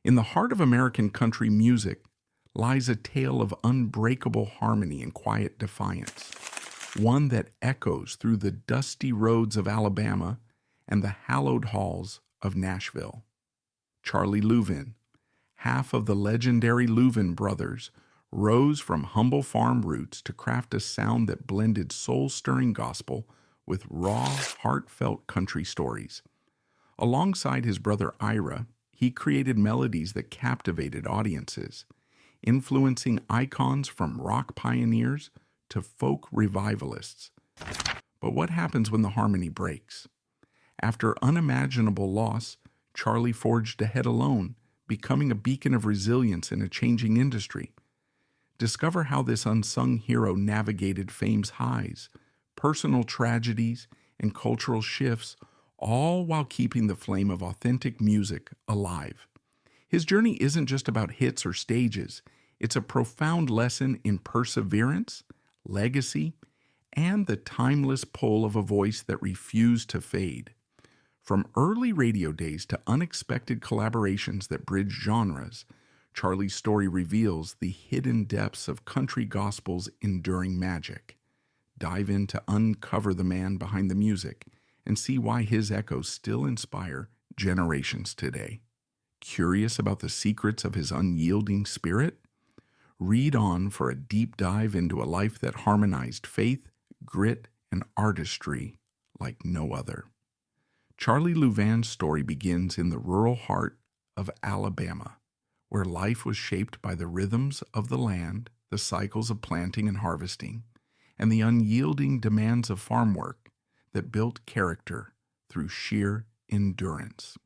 In the heart of American country music lies a tale of unbreakable harmony and quiet defiance, one that echoes through the dusty roads of Alabama and the hallowed halls of Nashville. Charlie Louvin, half of the legendary Louvin Brothers, rose from humble farm roots to craft a sound that blended soul-stirring gospel with raw, heartfelt country stories. Alongside his brother Ira, he created melodies that captivated audiences, influencing icons from rock pioneers to folk revivalists. But what happens when the harmony breaks? After unimaginable loss, Charlie forged ahead alone, becoming a beacon of resilience in a changing industry. Discover how this unsung hero navigated fame's highs, personal tragedies, and cultural shifts, all while keeping the flame of authentic music alive. His journey isn't just about hits or stages. It's a profound lesson in perseverance, legacy, and the timeless pull of a voice that refused to fade. From early radio days to unexpected collaborations that bridge genres, Charlie's story reveals the hidden depths of country gospel's enduring magic. Dive in to uncover the man behind the music and see why his echoes still inspire generations today. Curious about the secrets of his unyielding spirit? Read on for a deep dive into a life that harmonized faith, grit, and artistry like no other. Charlie Louvin's story begins in the rural heart of Alabama, where life was shaped by the rhythms of the land, the cycles of planting and harvesting, and the unyielding demands of farm work that built character through sheer endurance.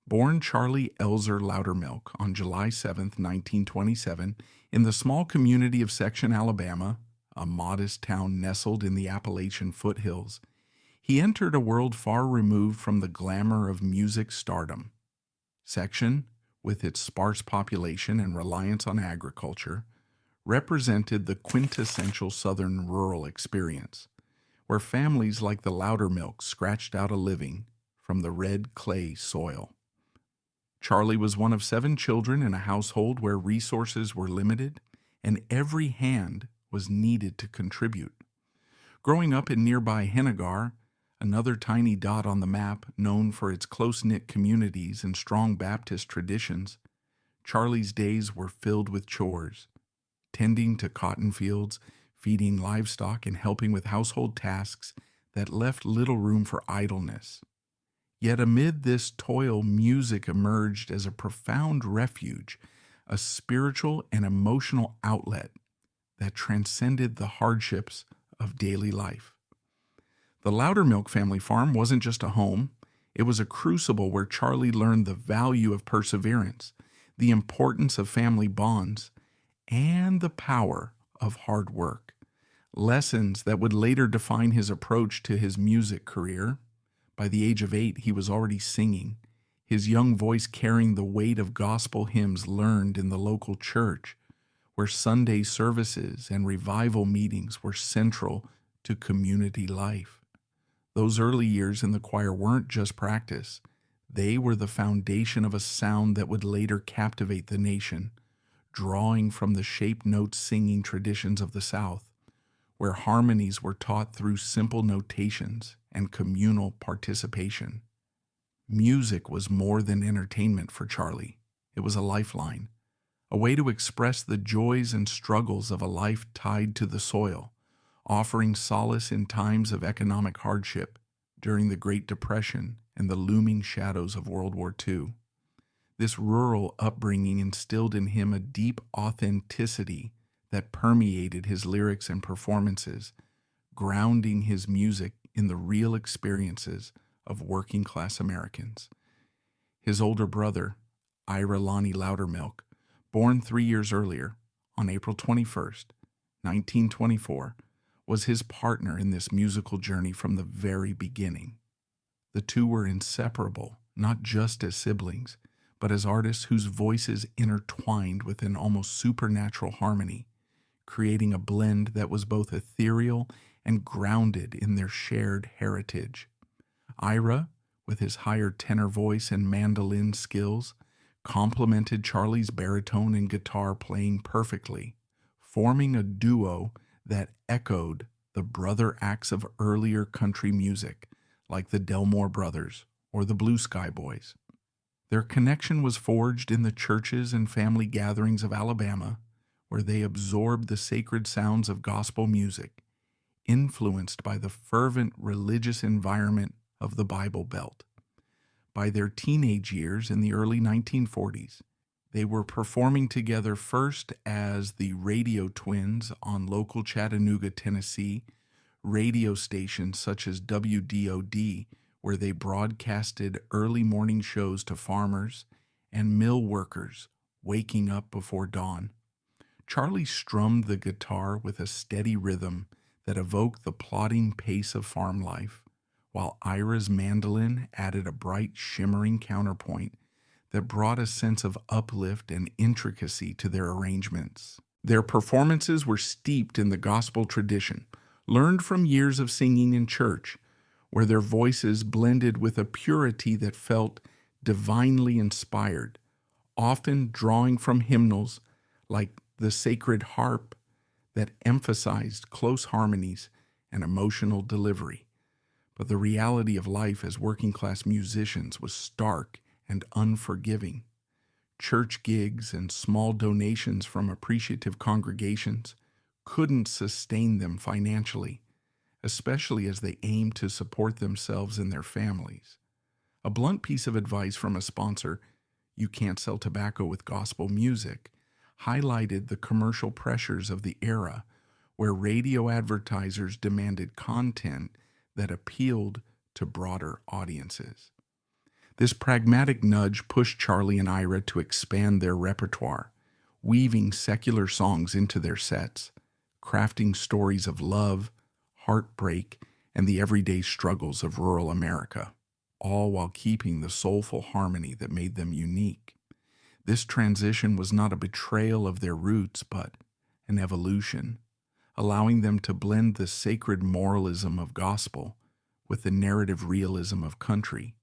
Born Charlie Elzer Loudermilk on July 7, 1927, in the small community of Section, Alabama, a modest town nestled in the Appalachian foothills, he entered a world far removed from the glamour of music stardom. Section, with its sparse population and reliance on agriculture, represented the quintessential Southern rural experience, where families like the Loudermilks scratched out a living from the red clay soil. Charlie was one of 7 children in a household where resources were limited and every hand was needed to contribute. Growing up in nearby Hennegar, another tiny dot on the map known for its close-knit communities and strong Baptist traditions, Charlie's days were filled with chores, tending to cotton fields, feeding livestock, and helping with household tasks that left little room for idleness. Yet amid this toil, music emerged as a profound refuge, a spiritual and emotional outlet that transcended the hardships of daily life. The Loudermilk family farm wasn't just a home, it was a crucible where Charlie learned the value of perseverance, the importance of family bonds, and the power of hard work. Lessons that would later define his approach to his music career. By the age of 8, he was already singing, his young voice carrying the weight of gospel hymns learned in the local church, where Sunday services and revival meetings were central to community life. Those early years in the choir weren't just practice. They were the foundation of a sound that would later captivate the nation, drawing from the shape note singing traditions of the South, where harmonies were taught through simple notations and communal participation. Music was more than entertainment for Charlie. It was a lifeline, a way to express the joys and struggles of a life tied to the soil, offering solace in times of economic hardship during the Great Depression and the looming shadows of World War II. This rural upbringing instilled in him a deep authenticity that permeated his lyrics and performances, grounding his music in the real experiences of working-class Americans. His older brother, Ira Lonnie Loudermilk, born 3 years earlier, on April 21st, 1924, was his partner in this musical journey from the very beginning. The two were inseparable, not just as siblings, but as artists whose voices intertwined with an almost supernatural harmony, creating a blend that was both ethereal and grounded in their shared heritage. Ira, with his higher tenor voice and mandolin skills, complemented Charlie's baritone and guitar playing perfectly, forming a duo that echoed the brother acts of earlier country music, like the Delmore Brothers or the Blue Sky Boys. Their connection was forged in the churches and family gatherings of Alabama, where they absorbed the sacred sounds of gospel music, influenced by the fervent religious environment of the Bible Belt. By their teenage years in the early 1940s, they were performing together first as the Radio Twins on local Chattanooga, Tennessee, radio stations such as WDOD, where they broadcasted early morning shows to farmers and mill workers waking up before dawn. Charlie strummed the guitar with a steady rhythm that evoked the plodding pace of farm life, while Ira's mandolin added a bright, shimmering counterpoint that brought a sense of uplift and intricacy to their arrangements. Their performances were steeped in the gospel tradition, learned from years of singing in church, where their voices blended with a purity that felt divinely inspired, often drawing from hymnals like the sacred harp that emphasized close harmonies and emotional delivery. But the reality of life as working-class musicians was stark and unforgiving. Church gigs and small donations from appreciative congregations couldn't sustain them financially, especially as they aimed to support themselves and their families. A blunt piece of advice from a sponsor, "You can't sell tobacco with gospel music," highlighted the commercial pressures of the era, where radio advertisers demanded content that appealed to broader audiences. This pragmatic nudge pushed Charlie and Ira to expand their repertoire, weaving secular songs into their sets, crafting stories of love, heartbreak, and the everyday struggles of rural America, all while keeping the soulful harmony that made them unique. This transition was not a betrayal of their roots, but an evolution, allowing them to blend the sacred moralism of gospel with the narrative realism of country,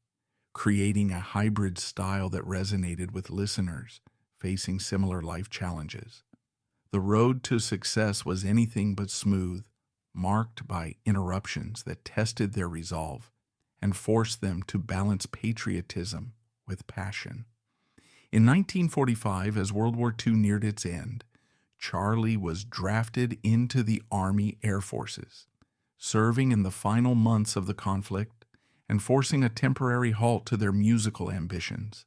creating a hybrid style that resonated with listeners facing similar life challenges. The road to success was anything but smooth, marked by interruptions that tested their resolve and forced them to balance patriotism with passion. In 1945, as World War II neared its end, Charlie was drafted into the Army Air Forces, serving in the final months of the conflict and forcing a temporary halt to their musical ambitions.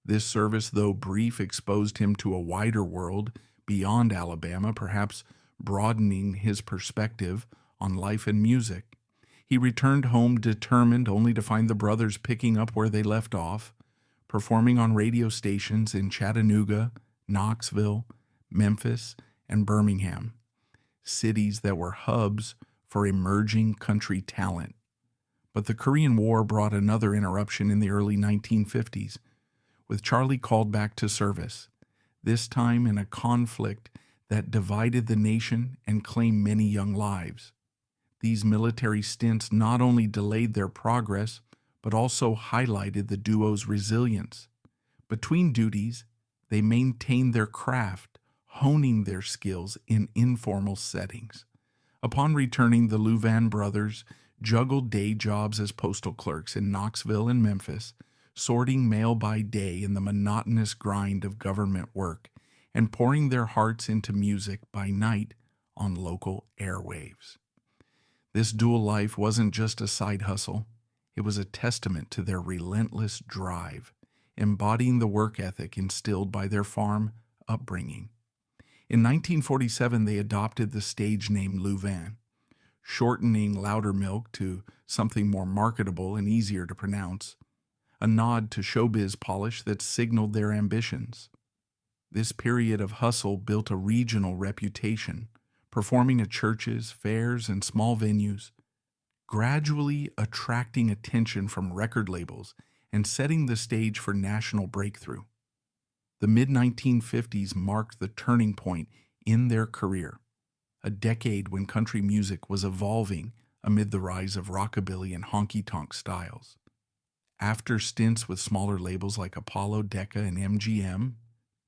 This service, though brief, exposed him to a wider world beyond Alabama, perhaps broadening his perspective on life and music. He returned home determined only to find the brothers picking up where they left off, performing on radio stations in Chattanooga, Knoxville, Memphis, and Birmingham, cities that were hubs for emerging country talent. But the Korean War brought another interruption in the early 1950s, with Charlie called back to service, this time in a conflict that divided the nation and claimed many young lives. These military stints not only delayed their progress, but also highlighted the duo's resilience. Between duties, they maintained their craft, honing their skills in informal settings. Upon returning, the Louvin Brothers juggled day jobs as postal clerks in Knoxville and Memphis, sorting mail by day in the monotonous grind of government work, and pouring their hearts into music by night on local airwaves. This dual life wasn't just a side hustle. It was a testament to their relentless drive, embodying the work ethic instilled by their farm upbringing. In 1947, they adopted the stage name Louvin, shortening Loudermilk to something more marketable and easier to pronounce, a nod to showbiz polish that signaled their ambitions. This period of hustle built a regional reputation, performing at churches, fairs, and small venues, gradually attracting attention from record labels and setting the stage for national breakthrough. The mid-1950s marked the turning point in their career, a decade when country music was evolving amid the rise of rockabilly and honky-tonk styles. After stints with smaller labels like Apollo, Decca, and MGM,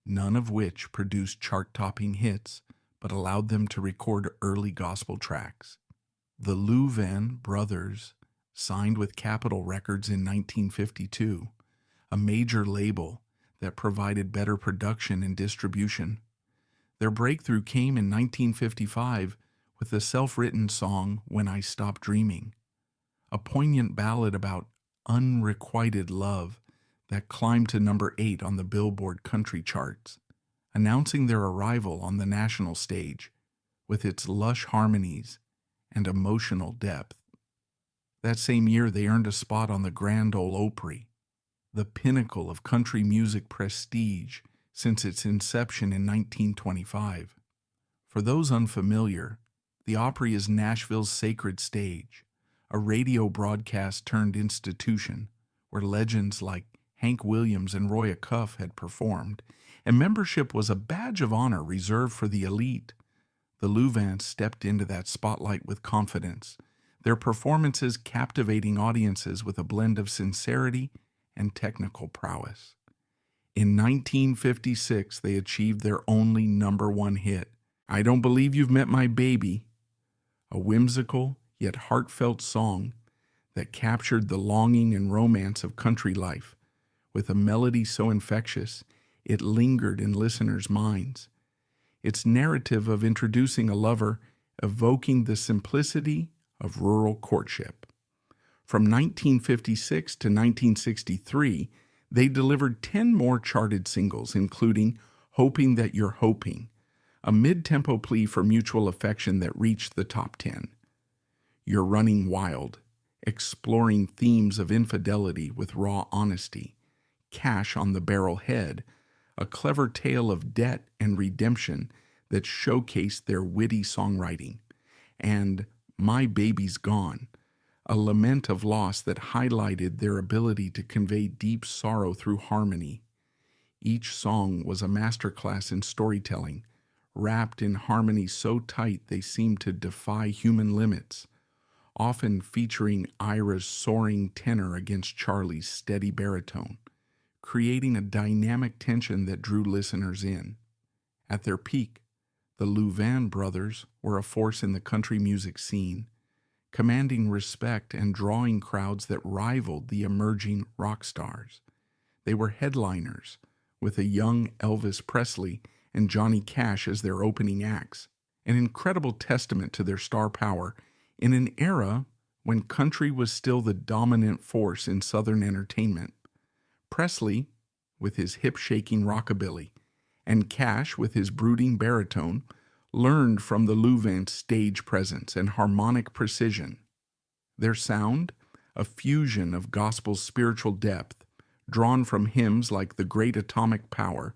none of which produced chart-topping hits, but allowed them to record early gospel tracks. The Louvin Brothers signed with Capitol Records in 1952, a major label that provided better production and distribution. Their breakthrough came in 1955 with the self-written song When I Stop Dreaming, a poignant ballad about unrequited love that climbed to number 8 on the Billboard country charts, announcing their arrival on the national stage with its lush harmonies and emotional depth. That same year, they earned a spot on the Grand Ole Opry, the pinnacle of country music prestige since its inception in 1925. For those unfamiliar, the Opry is Nashville's sacred stage, a radio broadcast turned institution where legends like Hank Williams and Roy Acuff had performed, and membership was a badge of honor reserved for the elite. The Louvins stepped into that spotlight with confidence, their performances captivating audiences with a blend of sincerity and technical prowess. In 1956, they achieved their only number 1 hit, I Don't Believe You've Met My Baby, a whimsical yet heartfelt song that captured the longing and romance of country life with a melody so infectious it lingered in listeners' minds. Its narrative of introducing a lover evoking the simplicity of rural courtship. From 1956 to 1963, they delivered 10 more charted singles, including Hoping That You're Hoping, a mid-tempo plea for mutual affection that reached the top 10. You're Running Wild, exploring themes of infidelity with raw honesty. Cash on the Barrel Head, a clever tale of debt and redemption that showcased their witty songwriting. And My Baby's Gone, a lament of loss that highlighted their ability to convey deep sorrow through harmony. Each song was a masterclass in storytelling, wrapped in harmonies so tight they seemed to defy human limits, often featuring Ira's soaring tenor against Charlie's steady baritone, creating a dynamic tension that drew listeners in. At their peak, the Louvin Brothers were a force in the country music scene, commanding respect and drawing crowds that rivaled the emerging rock stars. They were headliners, with a young Elvis Presley and Johnny Cash as their opening acts, an incredible testament to their star power in an era when country was still the dominant force in Southern entertainment. Presley, with his hip-shaking rockabilly, and Cash, with his brooding baritone, learned from the Louvin's stage presence and harmonic precision. Their sound, a fusion of gospel's spiritual depth, drawn from hymns like The Great Atomic Power,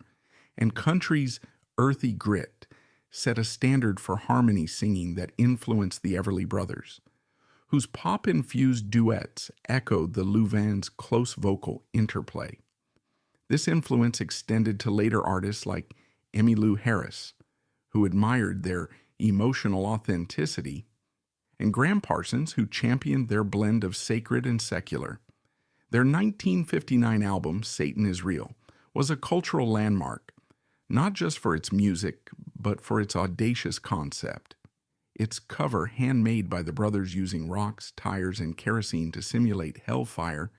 and country's earthy grit, set a standard for harmony singing that influenced the Everly Brothers, whose pop-infused duets echoed the Louvin's close vocal interplay. This influence extended to later artists like Emmylou Harris, who admired their emotional authenticity, and Graham Parsons, who championed their blend of sacred and secular. Their 1959 album, Satan Is Real, was a cultural landmark, not just for its music, but for its audacious concept. Its cover, handmade by the brothers using rocks, tires, and kerosene to simulate hellfire,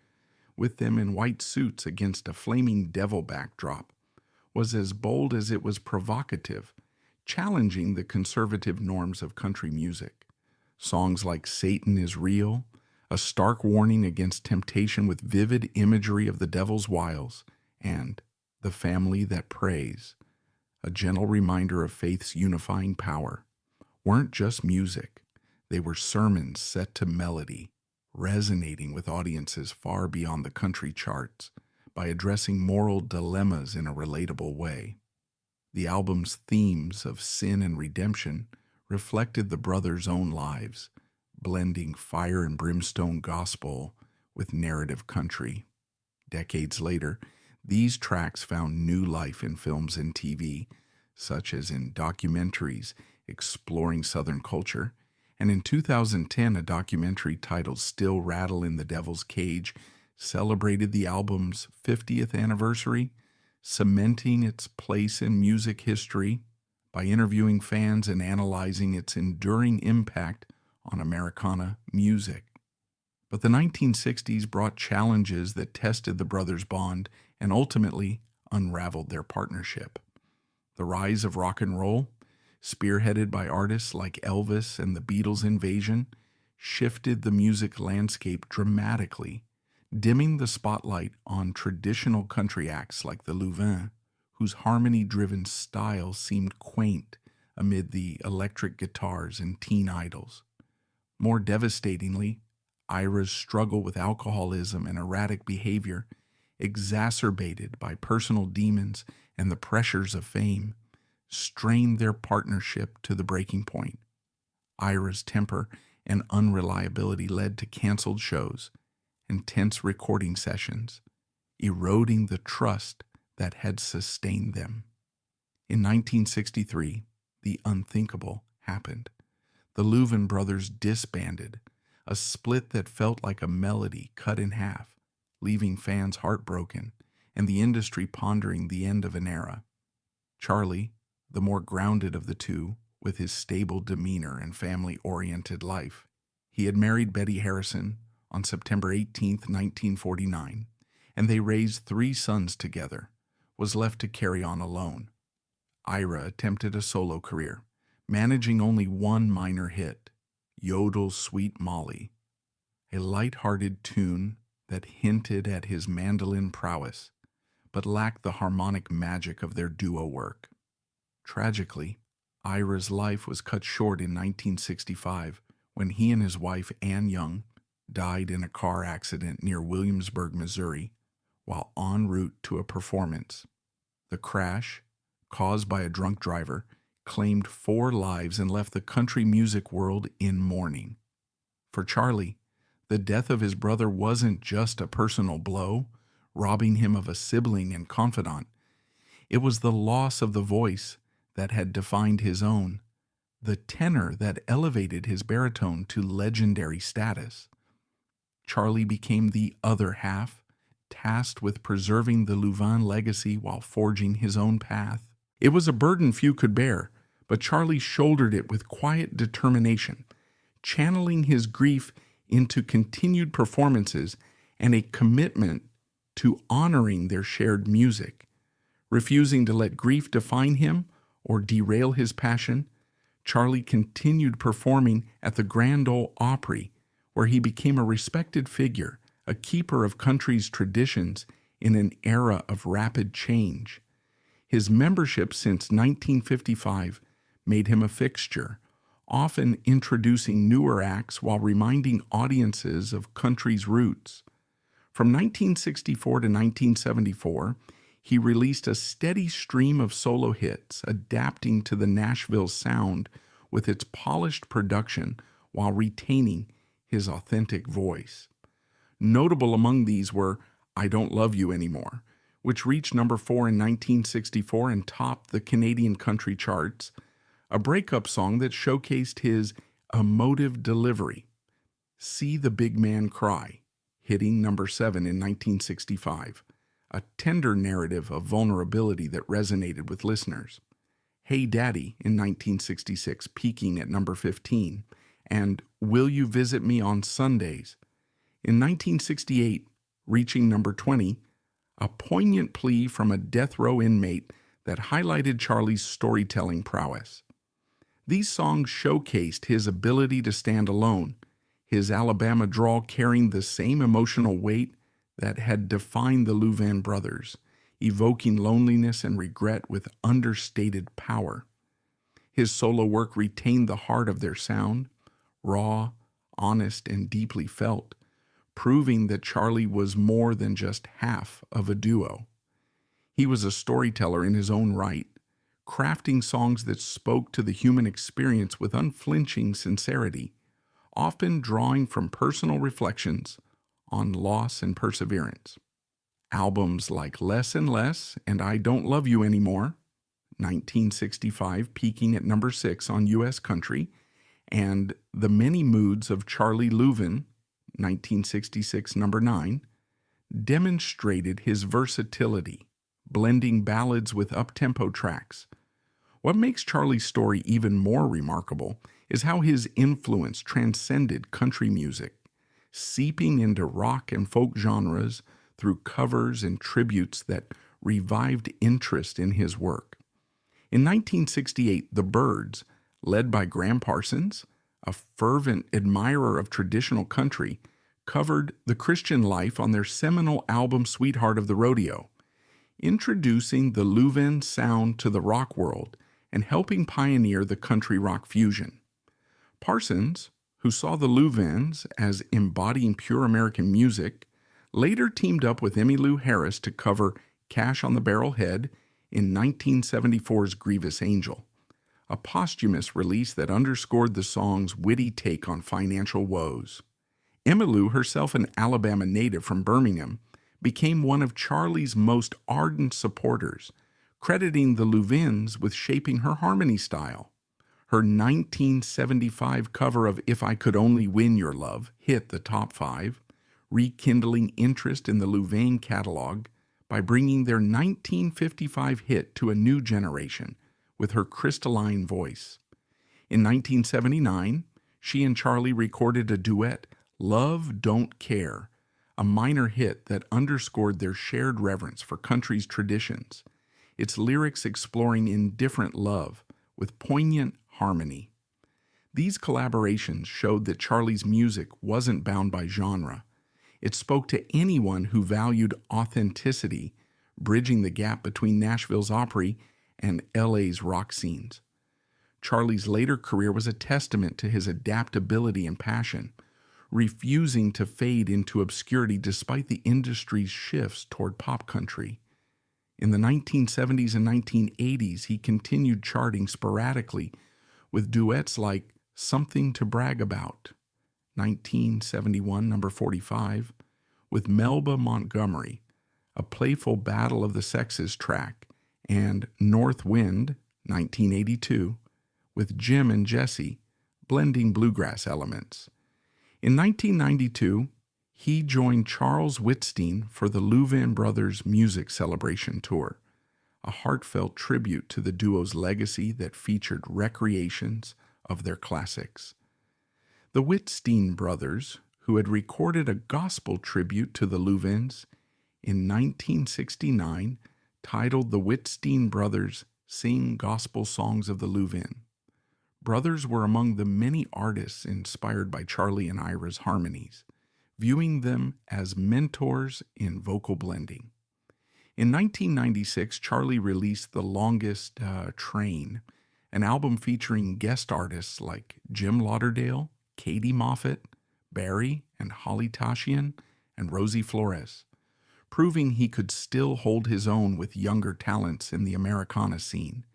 with them in white suits against a flaming devil backdrop, was as bold as it was provocative, challenging the conservative norms of country music. Songs like Satan Is Real, a stark warning against temptation with vivid imagery of the devil's wiles, and The Family That Prays, a gentle reminder of faith's unifying power, weren't just music. They were sermons set to melody, resonating with audiences far beyond the country charts by addressing moral dilemmas in a relatable way. The album's themes of sin and redemption reflected the brothers' own lives, blending fire and brimstone gospel with narrative country. Decades later, these tracks found new life in films and TV, such as in documentaries exploring Southern culture, and in 2010, a documentary titled Still Rattle in the Devil's Cage celebrated the album's 50th anniversary, cementing its place in music history by interviewing fans and analyzing its enduring impact on Americana music. But the 1960s brought challenges that tested the brothers' bond and ultimately unraveled their partnership. The rise of rock and roll, spearheaded by artists like Elvis and the Beatles' invasion, shifted the music landscape dramatically, dimming the spotlight on traditional country acts like the Louvin, whose harmony-driven style seemed quaint amid the electric guitars and teen idols. More devastatingly, Ira's struggle with alcoholism and erratic behavior, exacerbated by personal demons and the pressures of fame, strained their partnership to the breaking point. Ira's temper and unreliability led to canceled shows and tense recording sessions, eroding the trust that had sustained them. In 1963, the unthinkable happened. The Louvin Brothers disbanded, a split that felt like a melody cut in half, leaving fans heartbroken and the industry pondering the end of an era. Charlie, the more grounded of the two, with his stable demeanor and family-oriented life, he had married Betty Harrison on September 18, 1949, and they raised 3 sons together, was left to carry on alone. Ira attempted a solo career, managing only one minor hit, Yodel's Sweet Molly, a light-hearted tune that hinted at his mandolin prowess, but lacked the harmonic magic of their duo work. Tragically, Ira's life was cut short in 1965 when he and his wife, Ann Young, died in a car accident near Williamsburg, Missouri, while en route to a performance. The crash, caused by a drunk driver, claimed 4 lives and left the country music world in mourning. For Charlie, the death of his brother wasn't just a personal blow, robbing him of a sibling and confidant. It was the loss of the voice that had defined his own, the tenor that elevated his baritone to legendary status. Charlie became the other half, tasked with preserving the Louvin legacy while forging his own path. It was a burden few could bear, but Charlie shouldered it with quiet determination, channeling his grief into continued performances and a commitment to honoring their shared music. Refusing to let grief define him or derail his passion, Charlie continued performing at the Grand Ole Opry, where he became a respected figure, a keeper of country's traditions in an era of rapid change. His membership since 1955 made him a fixture, often introducing newer acts while reminding audiences of country's roots. From 1964 to 1974, he released a steady stream of solo hits, adapting to the Nashville sound with its polished production while retaining his authentic voice. Notable among these were I Don't Love You Anymore, which reached number 4 in 1964 and topped the Canadian country charts, a breakup song that showcased his emotive delivery. See the Big Man Cry, hitting number 7 in 1965, a tender narrative of vulnerability that resonated with listeners. Hey Daddy in 1966, peaking at number 15, and Will You Visit Me on Sundays? In 1968, reaching number 20, a poignant plea from a death row inmate that highlighted Charlie's storytelling prowess. These songs showcased his ability to stand alone, his Alabama drawl carrying the same emotional weight that had defined the Louvin Brothers, evoking loneliness and regret with understated power. His solo work retained the heart of their sound, raw, honest, and deeply felt, proving that Charlie was more than just half of a duo. He was a storyteller in his own right, crafting songs that spoke to the human experience with unflinching sincerity, often drawing from personal reflections on loss and perseverance. Albums like Less and Less and I Don't Love You Anymore, 1965 peaking at number 6 on U.S. country, and The Many Moods of Charlie Louvin, 1966 number 9, demonstrated his versatility, blending ballads with up-tempo tracks. What makes Charlie's story even more remarkable is how his influence transcended country music, seeping into rock and folk genres through covers and tributes that revived interest in his work. In 1968, the Byrds, led by Graham Parsons, a fervent admirer of traditional country, covered The Christian Life on their seminal album Sweetheart of the Rodeo, introducing the Louvin sound to the rock world and helping pioneer the country rock fusion. Parsons, who saw the Louvins as embodying pure American music, later teamed up with Emmylou Harris to cover Cash on the Barrel Head in 1974's Grievous Angel, a posthumous release that underscored the song's witty take on financial woes. Emmylou, herself an Alabama native from Birmingham, became one of Charlie's most ardent supporters, crediting the Louvins with shaping her harmony style. Her 1975 cover of If I Could Only Win Your Love hit the top 5, rekindling interest in the Louvin catalog by bringing their 1955 hit to a new generation with her crystalline voice. In 1979, she and Charlie recorded a duet, Love Don't Care, a minor hit that underscored their shared reverence for country's traditions, its lyrics exploring indifferent love with poignant harmony. These collaborations showed that Charlie's music wasn't bound by genre. It spoke to anyone who valued authenticity, bridging the gap between Nashville's Opry and LA's rock scenes. Charlie's later career was a testament to his adaptability and passion, refusing to fade into obscurity despite the industry's shifts toward pop country. In the 1970s and 1980s, he continued charting sporadically with duets like Something to Brag About, 1971, number 45, with Melba Montgomery, a playful battle of the sexes track, and North Wind, 1982, with Jim and Jesse, blending bluegrass elements. In 1992, he joined Charles Whitstein for the Louvin Brothers Music Celebration Tour, a heartfelt tribute to the duo's legacy that featured recreations of their classics. The Whitstein brothers, who had recorded a gospel tribute to the Louvins in 1969, titled the Whitstein Brothers Sing Gospel Songs of the Louvin. Brothers were among the many artists inspired by Charlie and Ira's harmonies, viewing them as mentors in vocal blending. In 1996, Charlie released The Longest Train, an album featuring guest artists like Jim Lauderdale, Katie Moffett, Barry and Holly Tashian, and Rosie Flores, proving he could still hold his own with younger talents in the Americana scene,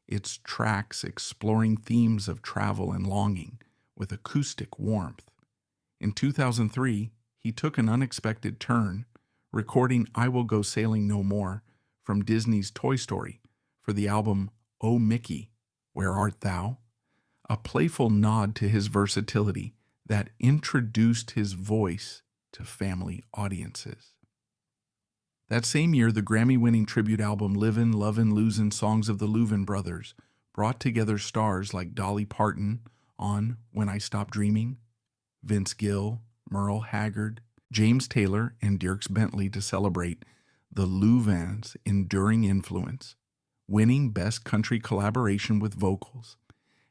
its tracks exploring themes of travel and longing with acoustic warmth. In 2003, he took an unexpected turn, recording I Will Go Sailing No More from Disney's Toy Story for the album Oh Mickey, Where Art Thou? A playful nod to his versatility that introduced his voice to family audiences. That same year, the Grammy-winning tribute album Livin', Lovin', Losin' Songs of the Louvin Brothers brought together stars like Dolly Parton on When I Stop Dreaming, Vince Gill, Merle Haggard, James Taylor, and Dierks Bentley to celebrate the Louvins' enduring influence, winning Best Country Collaboration with Vocals,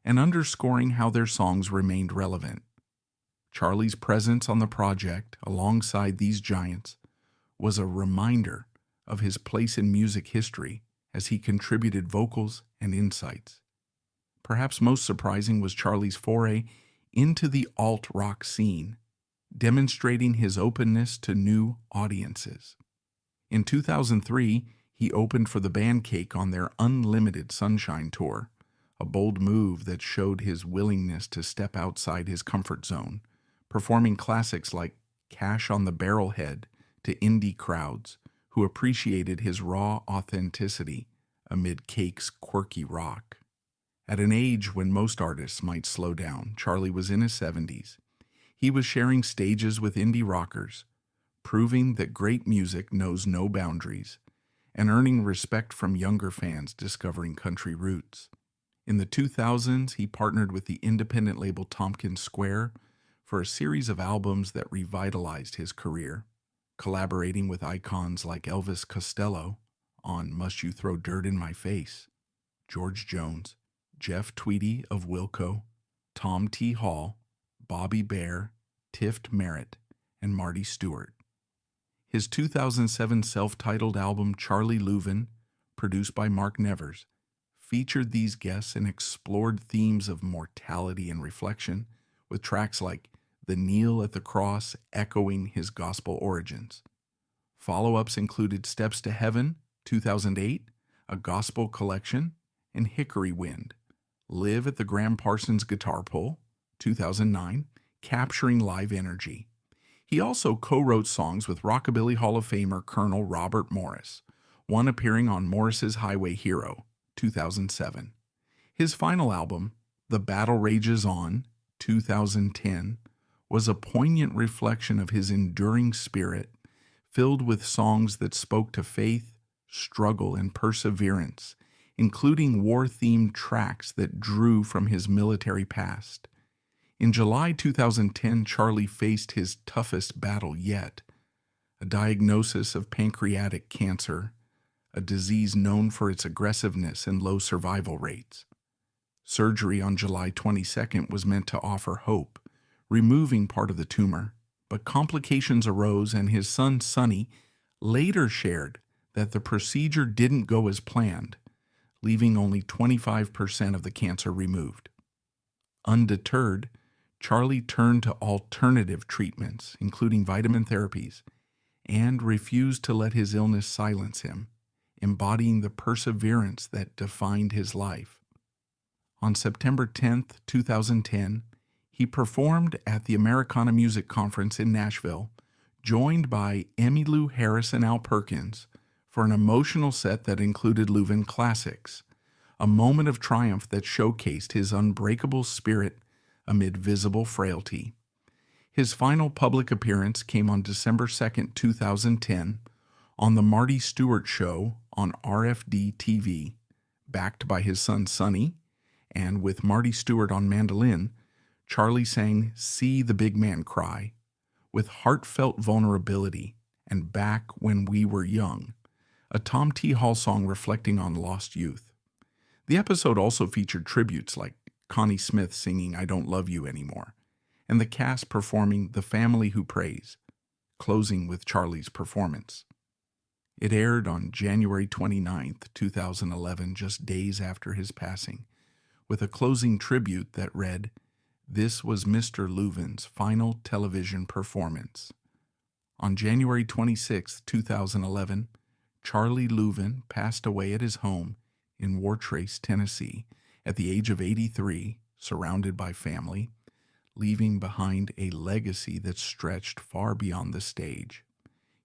and underscoring how their songs remained relevant. Charlie's presence on the project, alongside these giants, was a reminder of his place in music history as he contributed vocals and insights. Perhaps most surprising was Charlie's foray into the alt-rock scene, demonstrating his openness to new audiences. In 2003, he opened for the Band Cake on their Unlimited Sunshine tour, a bold move that showed his willingness to step outside his comfort zone, performing classics like Cash on the Barrel Head to indie crowds who appreciated his raw authenticity amid Cake's quirky rock. At an age when most artists might slow down, Charlie was in his 70s. He was sharing stages with indie rockers, proving that great music knows no boundaries and earning respect from younger fans discovering country roots. In the 2000s, he partnered with the independent label Tompkins Square for a series of albums that revitalized his career, collaborating with icons like Elvis Costello on Must You Throw Dirt in My Face, George Jones, Jeff Tweedy of Wilco, Tom T. Hall, Bobby Bare, Tift Merritt, and Marty Stewart. His 2007 self-titled album Charlie Louvin, produced by Mark Nevers, featured these guests and explored themes of mortality and reflection, with tracks like The Kneel at the Cross echoing his gospel origins. Follow-ups included Steps to Heaven, 2008, a gospel collection, and Hickory Wind, Live at the Graham Parsons Guitar Pull, 2009, capturing live energy. He also co-wrote songs with Rockabilly Hall of Famer Colonel Robert Morris, one appearing on Morris's Highway Hero, 2007. His final album, The Battle Rages On, 2010, was a poignant reflection of his enduring spirit, filled with songs that spoke to faith, struggle, and perseverance, including war-themed tracks that drew from his military past. In July 2010, Charlie faced his toughest battle yet, a diagnosis of pancreatic cancer, a disease known for its aggressiveness and low survival rates. Surgery on July 22nd was meant to offer hope, removing part of the tumor, but complications arose, and his son Sonny later shared that the procedure didn't go as planned, leaving only 25% of the cancer removed. Undeterred, Charlie turned to alternative treatments, including vitamin therapies, and refused to let his illness silence him, embodying the perseverance that defined his life. On September 10, 2010, he performed at the Americana Music Conference in Nashville, joined by Emmylou Harris and Al Perkins, for an emotional set that included Louvin classics, a moment of triumph that showcased his unbreakable spirit amid visible frailty. His final public appearance came on December 2, 2010, on The Marty Stewart Show on RFD TV, backed by his son Sonny, and with Marty Stewart on mandolin, Charlie sang See the Big Man Cry, with heartfelt vulnerability and Back When We Were Young, a Tom T. Hall song reflecting on lost youth. The episode also featured tributes like Connie Smith singing I Don't Love You Anymore, and the cast performing The Family Who Prays, closing with Charlie's performance. It aired on January 29, 2011, just days after his passing, with a closing tribute that read, This was Mr. Louvin's final television performance. On January 26, 2011, Charlie Louvin passed away at his home in Wartrace, Tennessee, at the age of 83, surrounded by family, leaving behind a legacy that stretched far beyond the stage.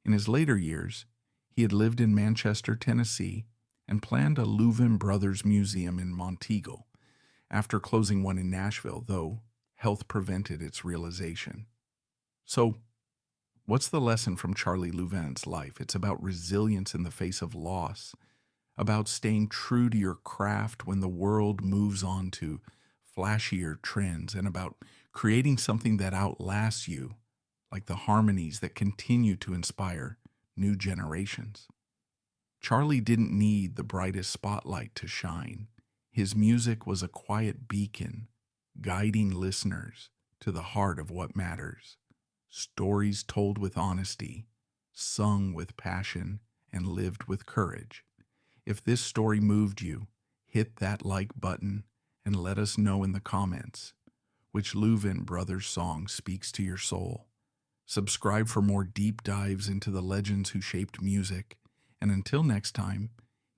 In his later years, he had lived in Manchester, Tennessee, and planned a Louvin Brothers museum in Monteagle, after closing one in Nashville, though health prevented its realization. So, what's the lesson from Charlie Louvin's life? It's about resilience in the face of loss, about staying true to your craft when the world moves on to flashier trends, and about creating something that outlasts you, like the harmonies that continue to inspire new generations. Charlie didn't need the brightest spotlight to shine. His music was a quiet beacon, guiding listeners to the heart of what matters. Stories told with honesty, sung with passion, and lived with courage. If this story moved you, hit that like button and let us know in the comments which Louvin Brothers song speaks to your soul. Subscribe for more deep dives into the legends who shaped music, and until next time,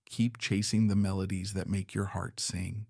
keep chasing the melodies that make your heart sing.